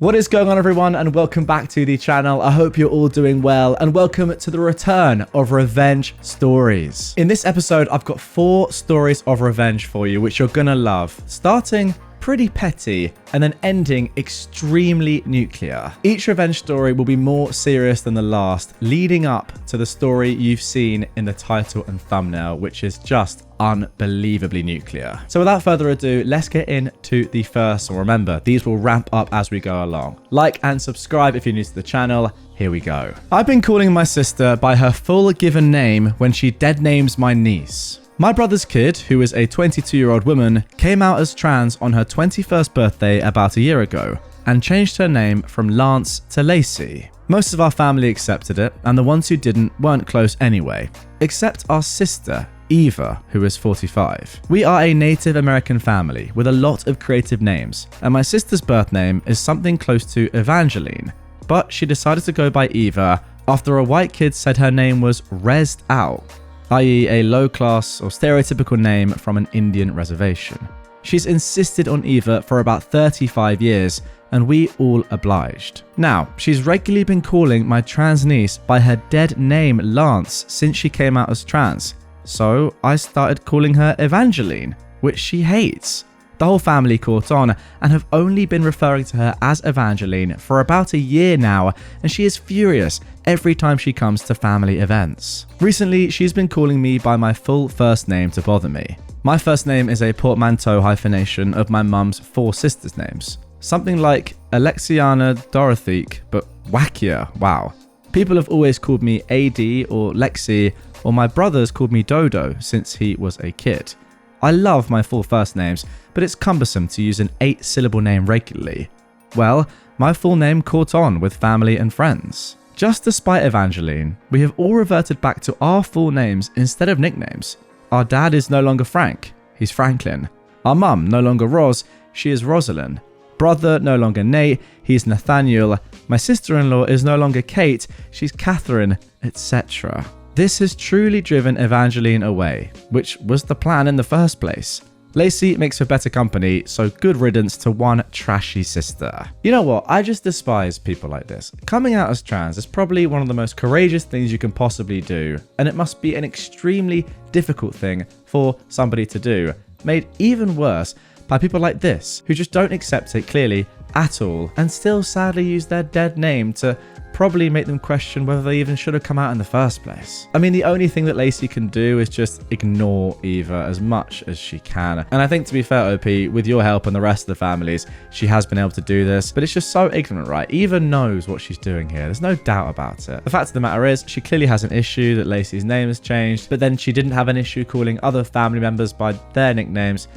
What is going on, everyone, and welcome back to the channel. I hope you're all doing well, and welcome to the return of revenge stories. In this episode, I've got 4 stories of revenge for you, which you're gonna love, starting pretty petty and then ending extremely nuclear. Each revenge story will be more serious than the last, leading up to the story you've seen in the title and thumbnail, which is just unbelievably nuclear. So without further ado, let's get into the first one. Remember, these will ramp up as we go along. Like and subscribe if you're new to the channel. Here we go. I've been calling my sister by her full given name when she dead names my niece. My brother's kid, who is a 22-year-old woman, came out as trans on her 21st birthday about a year ago and changed her name from Lance to Lacey. Most of our family accepted it, and the ones who didn't weren't close anyway, except our sister, Eva, who is 45. We are a Native American family with a lot of creative names, and my sister's birth name is something close to Evangeline, but she decided to go by Eva after a white kid said her name was rezzed out, i.e. a low-class or stereotypical name from an Indian reservation. She's insisted on Eva for about 35 years, and we all obliged. Now, she's regularly been calling my trans niece by her dead name Lance since she came out as trans, so I started calling her Evangeline, which she hates. The whole family caught on and have only been referring to her as Evangeline for about a year now, and she is furious every time she comes to family events. Recently, she's been calling me by my full first name to bother me. My first name is a portmanteau hyphenation of my mum's 4 sisters' names. Something like Alexiana Dorotheke, but wackier, wow. People have always called me AD or Lexi, or my brothers called me Dodo since he was a kid. I love my full first names, but it's cumbersome to use an 8-syllable name regularly. Well, my full name caught on with family and friends. Just to spite Evangeline, we have all reverted back to our full names instead of nicknames. Our dad is no longer Frank, he's Franklin. Our mum no longer Roz, she is Rosalind. Brother no longer Nate, he's Nathaniel. My sister-in-law is no longer Kate, she's Catherine, etc. This has truly driven Evangeline away, which was the plan in the first place. Lacey makes for better company, so good riddance to one trashy sister. You know what? I just despise people like this. Coming out as trans is probably one of the most courageous things you can possibly do, and it must be an extremely difficult thing for somebody to do, made even worse by people like this, who just don't accept it clearly at all, and still sadly use their dead name to probably make them question whether they even should have come out in the first place. I mean, the only thing that Lacey can do is just ignore Eva as much as she can. And I think, to be fair, OP, with your help and the rest of the families, she has been able to do this, but it's just so ignorant, right? Eva knows what she's doing here. There's no doubt about it. The fact of the matter is, she clearly has an issue that Lacey's name has changed, but then she didn't have an issue calling other family members by their nicknames.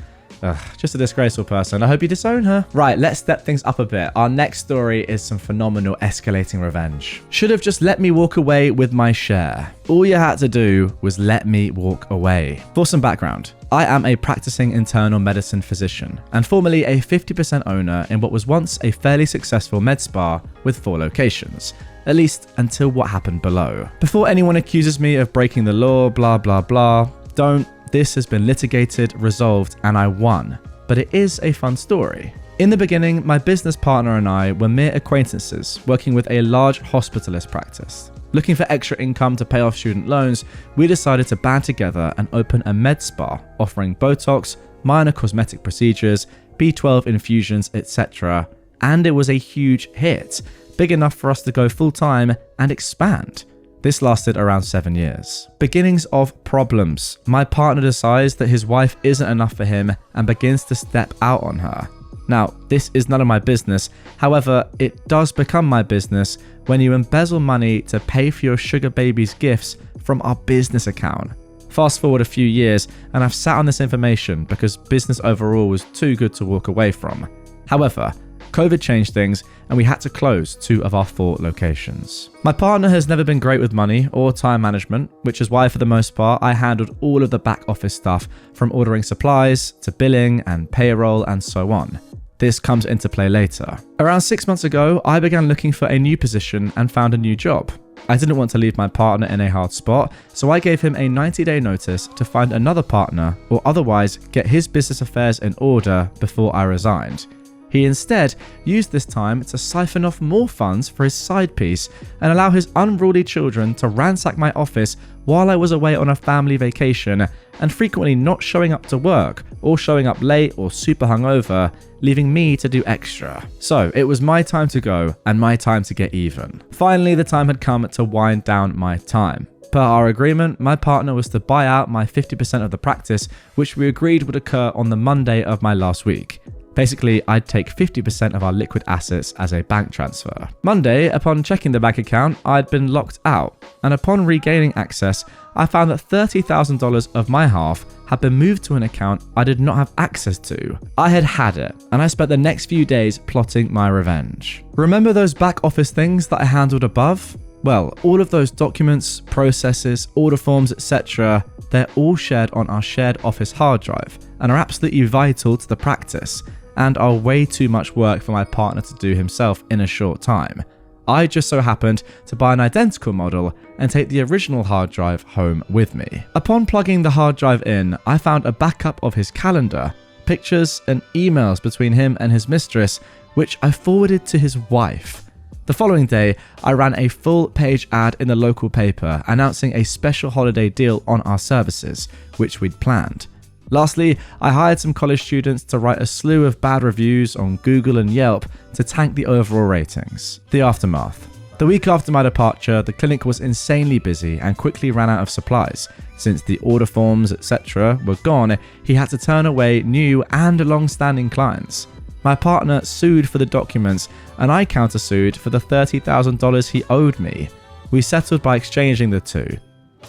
Ugh, just a disgraceful person. I hope you disown her. Right, let's step things up a bit. Our next story is some phenomenal escalating revenge. Should have just let me walk away with my share. All you had to do was let me walk away. For some background, I am a practicing internal medicine physician and formerly a 50% owner in what was once a fairly successful med spa with 4 locations. At least until what happened below. Before anyone accuses me of breaking the law, blah, blah, blah, don't. This has been litigated, resolved, and I won. But it is a fun story. In the beginning, my business partner and I were mere acquaintances working with a large hospitalist practice. Looking for extra income to pay off student loans, we decided to band together and open a med spa offering Botox, minor cosmetic procedures, B12 infusions, etc. And it was a huge hit, big enough for us to go full-time and expand. This lasted around 7 years. Beginnings of problems. My partner decides that his wife isn't enough for him and begins to step out on her. Now, this is none of my business. However, it does become my business when you embezzle money to pay for your sugar baby's gifts from our business account. Fast forward a few years, and I've sat on this information because business overall was too good to walk away from. However, COVID changed things and we had to close 2 of our 4 locations. My partner has never been great with money or time management, which is why for the most part I handled all of the back office stuff from ordering supplies to billing and payroll and so on. This comes into play later. Around 6 months ago, I began looking for a new position and found a new job. I didn't want to leave my partner in a hard spot, so I gave him a 90-day notice to find another partner or otherwise get his business affairs in order before I resigned. He instead used this time to siphon off more funds for his side piece and allow his unruly children to ransack my office while I was away on a family vacation and frequently not showing up to work or showing up late or super hungover, leaving me to do extra. So it was my time to go and my time to get even. Finally, the time had come to wind down my time. Per our agreement, my partner was to buy out my 50% of the practice, which we agreed would occur on the Monday of my last week. Basically, I'd take 50% of our liquid assets as a bank transfer. Monday, upon checking the bank account, I'd been locked out, and upon regaining access, I found that $30,000 of my half had been moved to an account I did not have access to. I had it, and I spent the next few days plotting my revenge. Remember those back office things that I handled above? Well, all of those documents, processes, order forms, etc., they're all shared on our shared office hard drive and are absolutely vital to the practice and are way too much work for my partner to do himself in a short time. I just so happened to buy an identical model and take the original hard drive home with me. Upon plugging the hard drive in, I found a backup of his calendar, pictures and emails between him and his mistress, which I forwarded to his wife. The following day, I ran a full-page ad in the local paper announcing a special holiday deal on our services, which we'd planned. Lastly, I hired some college students to write a slew of bad reviews on Google and Yelp to tank the overall ratings. The aftermath. The week after my departure, the clinic was insanely busy and quickly ran out of supplies. Since the order forms, etc. were gone, he had to turn away new and long-standing clients. My partner sued for the documents, and I countersued for the $30,000 he owed me. We settled by exchanging the two.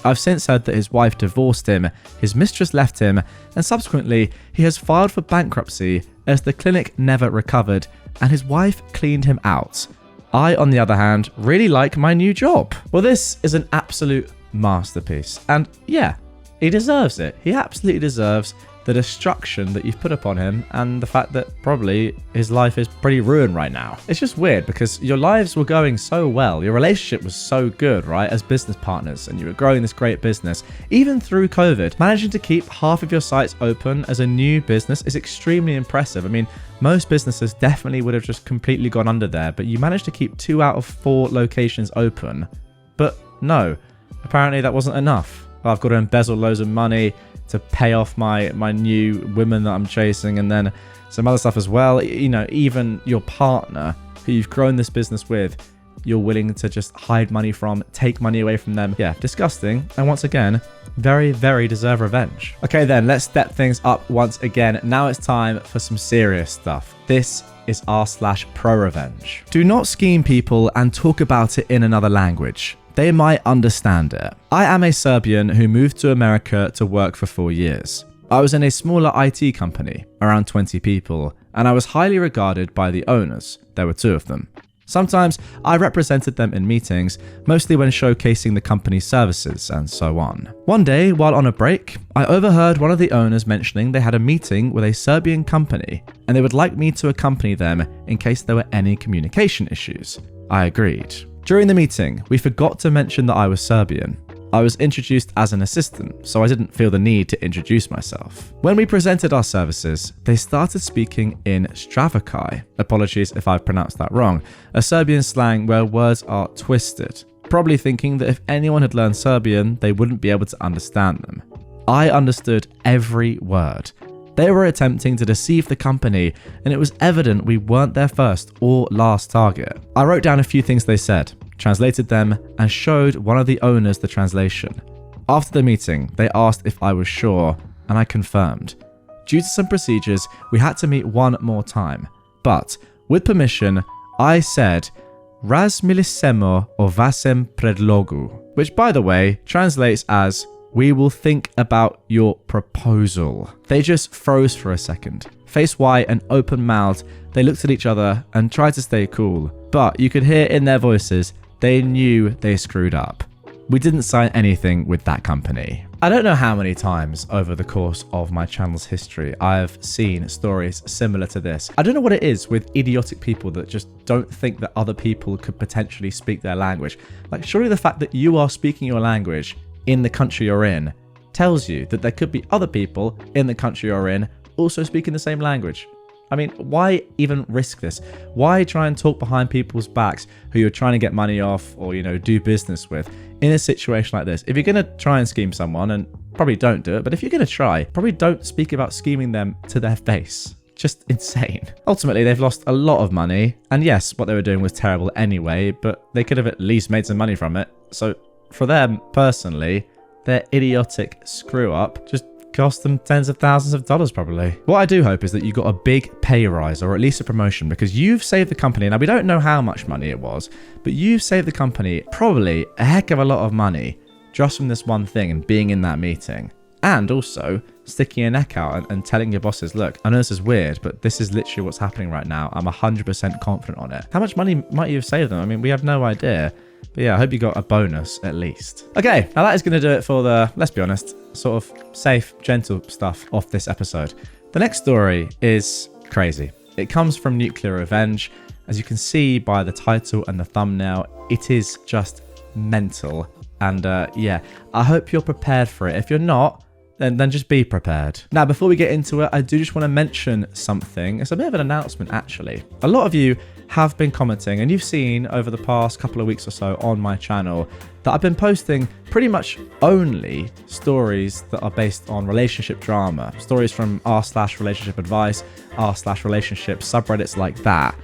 I've since heard that his wife divorced him, his mistress left him, and subsequently he has filed for bankruptcy as the clinic never recovered and his wife cleaned him out. I, on the other hand, really like my new job. Well, this is an absolute masterpiece, and yeah, he deserves it. He absolutely deserves the destruction that you've put upon him and the fact that probably his life is pretty ruined right now. It's just weird because your lives were going so well. Your relationship was so good, right, as business partners, and you were growing this great business. Even through COVID, managing to keep half of your sites open as a new business is extremely impressive. I mean, most businesses definitely would have just completely gone under there, but you managed to keep 2 out of 4 locations open. But no, apparently that wasn't enough. I've got to embezzle loads of money to pay off my new women that I'm chasing, and then some other stuff as well. You know, even your partner who you've grown this business with, you're willing to just hide money from, take money away from them. Yeah, disgusting. And once again, very, very deserve revenge. Okay then, let's step things up once again. Now it's time for some serious stuff. This is r/prorevenge. Do not scheme people and talk about it in another language. They might understand it. I am a Serbian who moved to America to work for 4 years. I was in a smaller IT company, around 20 people, and I was highly regarded by the owners. There were 2 of them. Sometimes I represented them in meetings, mostly when showcasing the company's services and so on. One day, while on a break, I overheard one of the owners mentioning they had a meeting with a Serbian company and they would like me to accompany them in case there were any communication issues. I agreed. During the meeting, we forgot to mention that I was Serbian. I was introduced as an assistant, so I didn't feel the need to introduce myself. When we presented our services, they started speaking in Stravakai. Apologies if I pronounced that wrong. A Serbian slang where words are twisted. Probably thinking that if anyone had learned Serbian, they wouldn't be able to understand them. I understood every word. They were attempting to deceive the company, and it was evident we weren't their first or last target. I wrote down a few things they said, translated them, and showed one of the owners the translation. After the meeting, they asked if I was sure, and I confirmed. Due to some procedures, we had to meet one more time, but with permission, I said, "Raz milisemo o vasem predlogu," which, by the way, translates as, "We will think about your proposal." They just froze for a second. Face white and open-mouthed, they looked at each other and tried to stay cool, but you could hear in their voices they knew they screwed up. We didn't sign anything with that company. I don't know how many times over the course of my channel's history I've seen stories similar to this. I don't know what it is with idiotic people that just don't think that other people could potentially speak their language. Like, surely the fact that you are speaking your language in the country you're in tells you that there could be other people in the country you're in also speaking the same language. I mean, why even risk this? Why try and talk behind people's backs who you're trying to get money off or, do business with in a situation like this? If you're going to try and scheme someone, and probably don't do it, but if you're going to try, probably don't speak about scheming them to their face. Just insane. Ultimately, they've lost a lot of money. And yes, what they were doing was terrible anyway, but they could have at least made some money from it. So for them, personally, their idiotic screw up just cost them tens of thousands of dollars probably. What I do hope is that you got a big pay rise or at least a promotion, because you've saved the company. Now, we don't know how much money it was, but you've saved the company probably a heck of a lot of money just from this one thing and being in that meeting. And also sticking your neck out and telling your bosses, look, I know this is weird, but this is literally what's happening right now. I'm 100% confident on it. How much money might you have saved them? I mean, we have no idea. But yeah, I hope you got a bonus at least. Okay, now that is going to do it for the, let's be honest, sort of safe, gentle stuff off this episode. The next story is crazy. It comes from NuclearRevenge. As you can see by the title and the thumbnail, it is just mental. And yeah, I hope you're prepared for it. If you're not, then just be prepared. Now, before we get into it, I do just want to mention something. It's a bit of an announcement, actually. A lot of you have been commenting, and you've seen over the past couple of weeks or so on my channel that I've been posting pretty much only stories that are based on relationship drama, stories from r/relationship advice, r/relationship subreddits like that.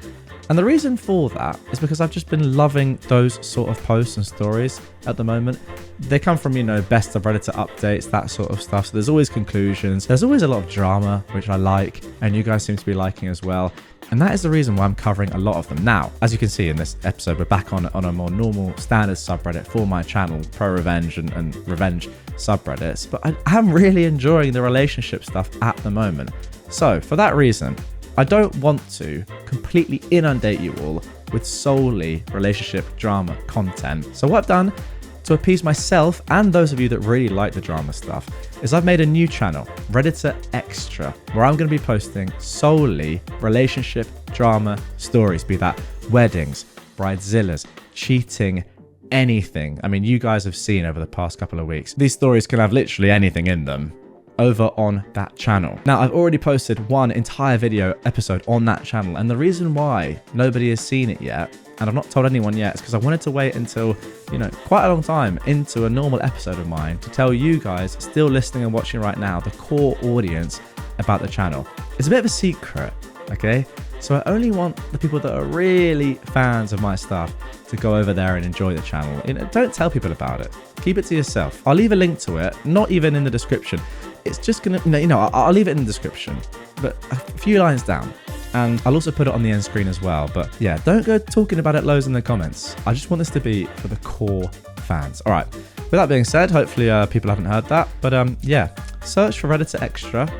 And the reason for that is because I've just been loving those sort of posts and stories at the moment. They come from, best of Redditor updates, that sort of stuff. So there's always conclusions. There's always a lot of drama, which I like, and you guys seem to be liking as well. And that is the reason why I'm covering a lot of them. Now, as you can see in this episode, we're back on a more normal standard subreddit for my channel, prorevenge and revenge subreddits. But I'm really enjoying the relationship stuff at the moment. So for that reason, I don't want to completely inundate you all with solely relationship drama content. So what I've done to appease myself and those of you that really like the drama stuff is I've made a new channel, Redditor Extra, where I'm going to be posting solely relationship drama stories, be that weddings, bridezillas, cheating, anything. I mean, you guys have seen over the past couple of weeks, these stories can have literally anything in them over on that channel. Now, I've already posted one entire video episode on that channel, and the reason why nobody has seen it yet, and I've not told anyone yet, is because I wanted to wait until, quite a long time into a normal episode of mine to tell you guys still listening and watching right now, the core audience about the channel. It's a bit of a secret, okay? So I only want the people that are really fans of my stuff to go over there and enjoy the channel. Don't tell people about it. Keep it to yourself. I'll leave a link to it, not even in the description. It's just gonna, I'll leave it in the description, but a few lines down. And I'll also put it on the end screen as well. But yeah, don't go talking about it loads in the comments. I just want this to be for the core fans. All right. With that being said, hopefully people haven't heard that. But yeah, search for Redditor Extra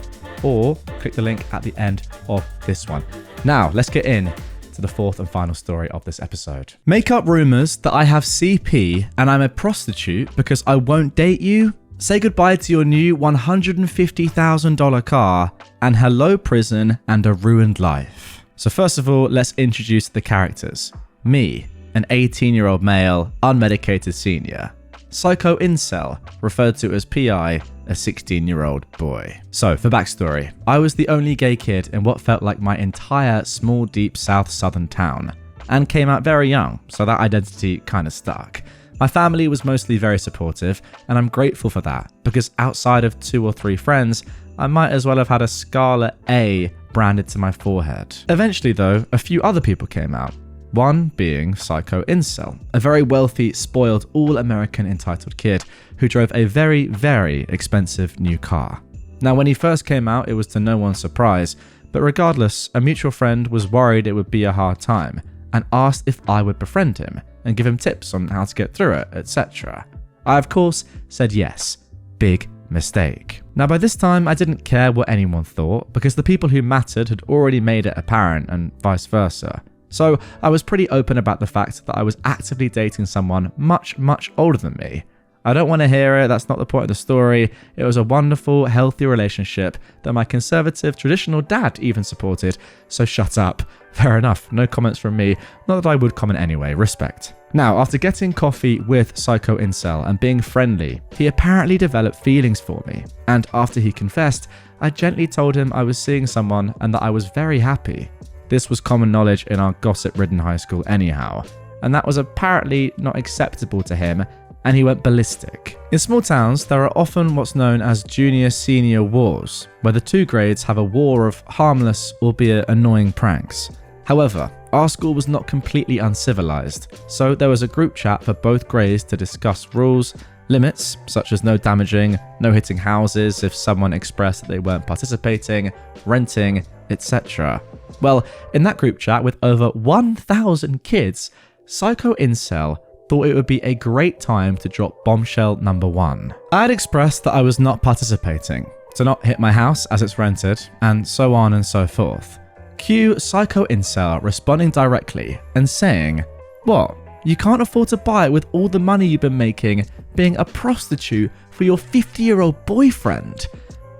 or click the link at the end of this one. Now, let's get in to the fourth and final story of this episode. Make up rumors that I have CP and I'm a prostitute because I won't date you. Say goodbye to your new $150,000 car, and hello prison and a ruined life. So first of all, let's introduce the characters. Me, an 18-year-old male, unmedicated senior. Psycho incel, referred to as PI, a 16-year-old boy. So for backstory, I was the only gay kid in what felt like my entire small, deep southern town, and came out very young, so that identity kind of stuck. My family was mostly very supportive, and I'm grateful for that, because outside of 2 or 3 friends, I might as well have had a scarlet A branded to my forehead. Eventually though, a few other people came out. One being Psycho Incel, a very wealthy, spoiled, all-American entitled kid who drove a very, very expensive new car. Now when he first came out, it was to no one's surprise, but regardless, a mutual friend was worried it would be a hard time, and asked if I would befriend him and give him tips on how to get through it, etc. I of course said yes. Big mistake. Now by this time I didn't care what anyone thought, because the people who mattered had already made it apparent and vice versa. So I was pretty open about the fact that I was actively dating someone much, much older than me. I don't want to hear it, that's not the point of the story. It was a wonderful, healthy relationship that my conservative, traditional dad even supported, so shut up. Fair enough, no comments from me, not that I would comment anyway, respect. Now, after getting coffee with Psycho Incel and being friendly, he apparently developed feelings for me, and after he confessed, I gently told him I was seeing someone and that I was very happy. This was common knowledge in our gossip-ridden high school anyhow, and that was apparently not acceptable to him, and he went ballistic. In small towns, there are often what's known as junior-senior wars, where the two grades have a war of harmless, albeit annoying pranks. However, our school was not completely uncivilized, so there was a group chat for both grades to discuss rules, limits, such as no damaging, no hitting houses if someone expressed that they weren't participating, renting, etc. Well, in that group chat with over 1,000 kids, Psycho Incel thought it would be a great time to drop bombshell number 1. I had expressed that I was not participating, to not hit my house as it's rented, and so on and so forth. Cue Psycho Incel responding directly and saying, "What? You can't afford to buy it with all the money you've been making being a prostitute for your 50-year-old boyfriend?"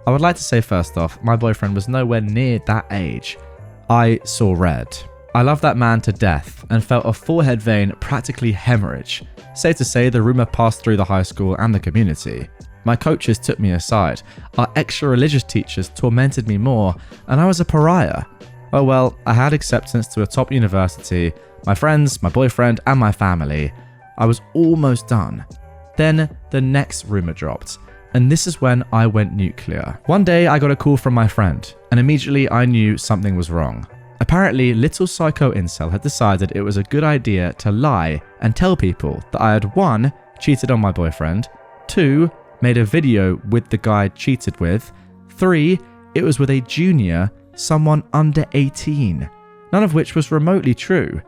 I would like to say first off, my boyfriend was nowhere near that age. I saw red. I loved that man to death and felt a forehead vein practically hemorrhage. Safe to say, the rumour passed through the high school and the community. My coaches took me aside, our extra religious teachers tormented me more, and I was a pariah. Oh well, I had acceptance to a top university, my friends, my boyfriend, and my family. I was almost done. Then the next rumour dropped, and this is when I went nuclear. One day I got a call from my friend, and immediately I knew something was wrong. Apparently, little Psycho Incel had decided it was a good idea to lie and tell people that I had 1. Cheated on my boyfriend, 2. Made a video with the guy I cheated with, 3. It was with a junior, someone under 18, none of which was remotely true.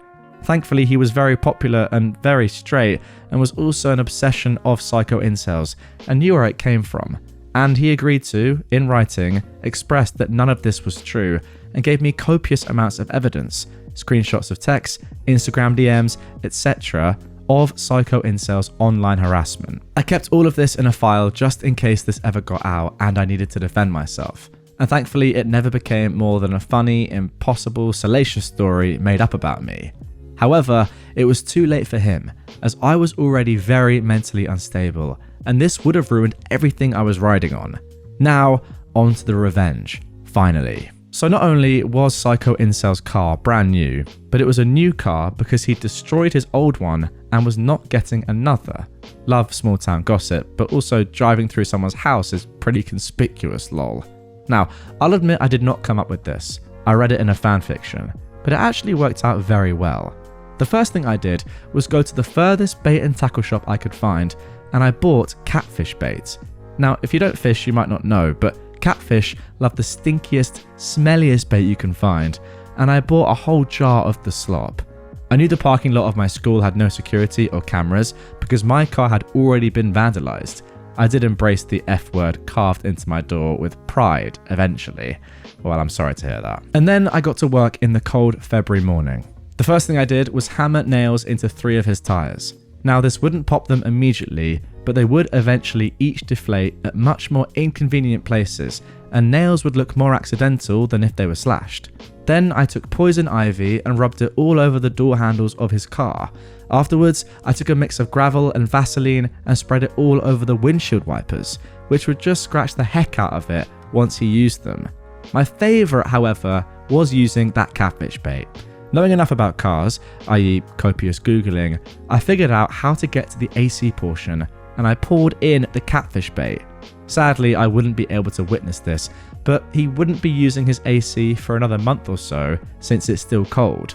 Thankfully, he was very popular and very straight, and was also an obsession of Psycho Incels, and knew where it came from. And he agreed to, in writing, expressed that none of this was true, and gave me copious amounts of evidence, screenshots of texts, Instagram DMs, etc., of Psycho Incel's online harassment. I kept all of this in a file just in case this ever got out and I needed to defend myself. And thankfully, it never became more than a funny, impossible, salacious story made up about me. However, it was too late for him, as I was already very mentally unstable, and this would have ruined everything I was riding on. Now, on to the revenge, finally. So not only was Psycho Incel's car brand new, but it was a new car because he destroyed his old one and was not getting another. Love small town gossip, but also driving through someone's house is pretty conspicuous, lol. Now, I'll admit I did not come up with this. I read it in a fanfiction, but it actually worked out very well. The first thing I did was go to the furthest bait and tackle shop I could find, and I bought catfish bait. Now, if you don't fish, you might not know, but catfish love the stinkiest, smelliest bait you can find, and I bought a whole jar of the slop. I knew the parking lot of my school had no security or cameras because my car had already been vandalized. I did embrace the F word carved into my door with pride eventually. Well, I'm sorry to hear that. And then I got to work in the cold February morning. The first thing I did was hammer nails into 3 of his tires. Now, this wouldn't pop them immediately, but they would eventually each deflate at much more inconvenient places, and nails would look more accidental than if they were slashed. Then I took poison ivy and rubbed it all over the door handles of his car. Afterwards, I took a mix of gravel and Vaseline and spread it all over the windshield wipers, which would just scratch the heck out of it once he used them. My favourite, however, was using that catfish bait. Knowing enough about cars, i.e. copious Googling, I figured out how to get to the AC portion, and I poured in the catfish bait. Sadly, I wouldn't be able to witness this, but he wouldn't be using his AC for another month or so, since it's still cold.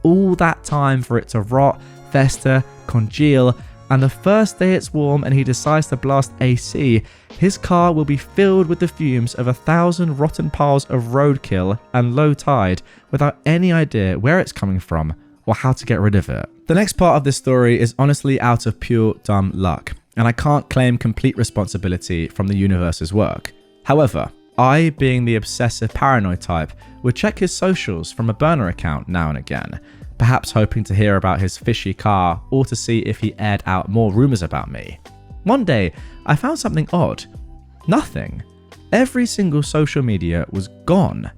All that time for it to rot, fester, congeal, and the first day it's warm and he decides to blast AC, his car will be filled with the fumes of 1,000 rotten piles of roadkill and low tide without any idea where it's coming from or how to get rid of it. The next part of this story is honestly out of pure dumb luck, and I can't claim complete responsibility from the universe's work. However, I, being the obsessive paranoid type, would check his socials from a burner account now and again, perhaps hoping to hear about his fishy car or to see if he aired out more rumours about me. One day, I found something odd. Nothing. Every single social media was gone.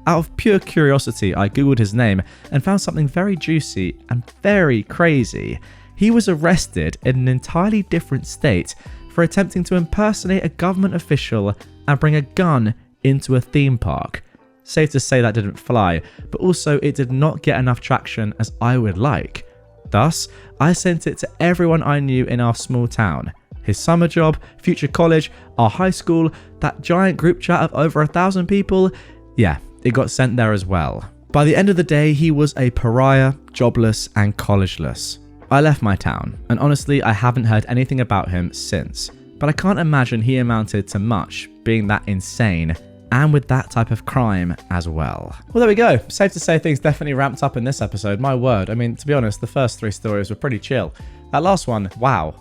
Out of pure curiosity, I googled his name and found something very juicy and very crazy. He was arrested in an entirely different state for attempting to impersonate a government official and bring a gun into a theme park. Safe to say that didn't fly, but also it did not get enough traction as I would like. Thus, I sent it to everyone I knew in our small town. His summer job, future college, our high school, that giant group chat of over 1,000 people, yeah, it got sent there as well. By the end of the day, he was a pariah, jobless, and collegeless. I left my town, and honestly, I haven't heard anything about him since. But I can't imagine he amounted to much, being that insane, and with that type of crime as well. Well, there we go. Safe to say things definitely ramped up in this episode, my word. I mean, to be honest, the first 3 stories were pretty chill. That last one, wow.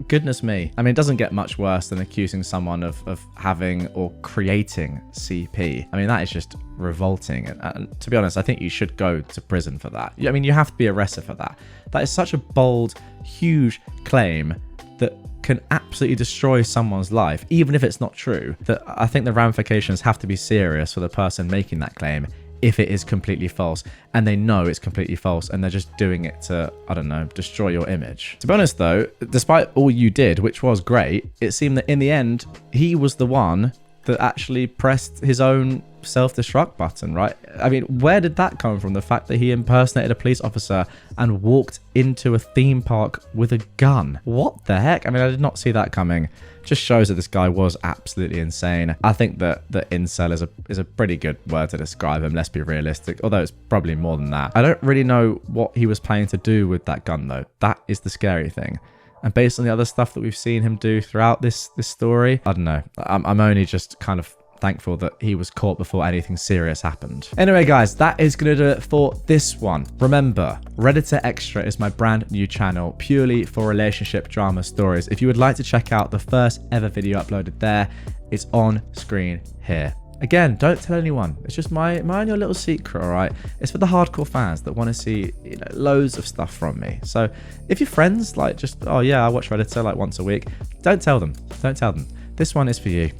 Goodness me. I mean, it doesn't get much worse than accusing someone of having or creating CP. I mean, that is just revolting. And to be honest, I think you should go to prison for that. I mean, you have to be arrested for that. That is such a bold, huge claim that can absolutely destroy someone's life, even if it's not true. That I think the ramifications have to be serious for the person making that claim if it is completely false, and they know it's completely false, and they're just doing it to, I don't know, destroy your image. To be honest though, despite all you did, which was great, it seemed that in the end, he was the one that actually pressed his own self-destruct button, right? I mean, where did that come from? The fact that he impersonated a police officer and walked into a theme park with a gun. What the heck? I mean, I did not see that coming. Just shows that this guy was absolutely insane. I think that the incel is a pretty good word to describe him, let's be realistic, although it's probably more than that. I don't really know what he was planning to do with that gun though. That is the scary thing. And based on the other stuff that we've seen him do throughout this story, I don't know. I'm only just kind of thankful that he was caught before anything serious happened. Anyway, guys, that is going to do it for this one. Remember, Redditor Extra is my brand new channel purely for relationship drama stories. If you would like to check out the first ever video uploaded there, it's on screen here. Again, don't tell anyone. It's just my and your little secret, all right? It's for the hardcore fans that want to see, you know, loads of stuff from me. So if your friends like just, oh yeah, I watch Redditor like once a week, don't tell them. Don't tell them. This one is for you.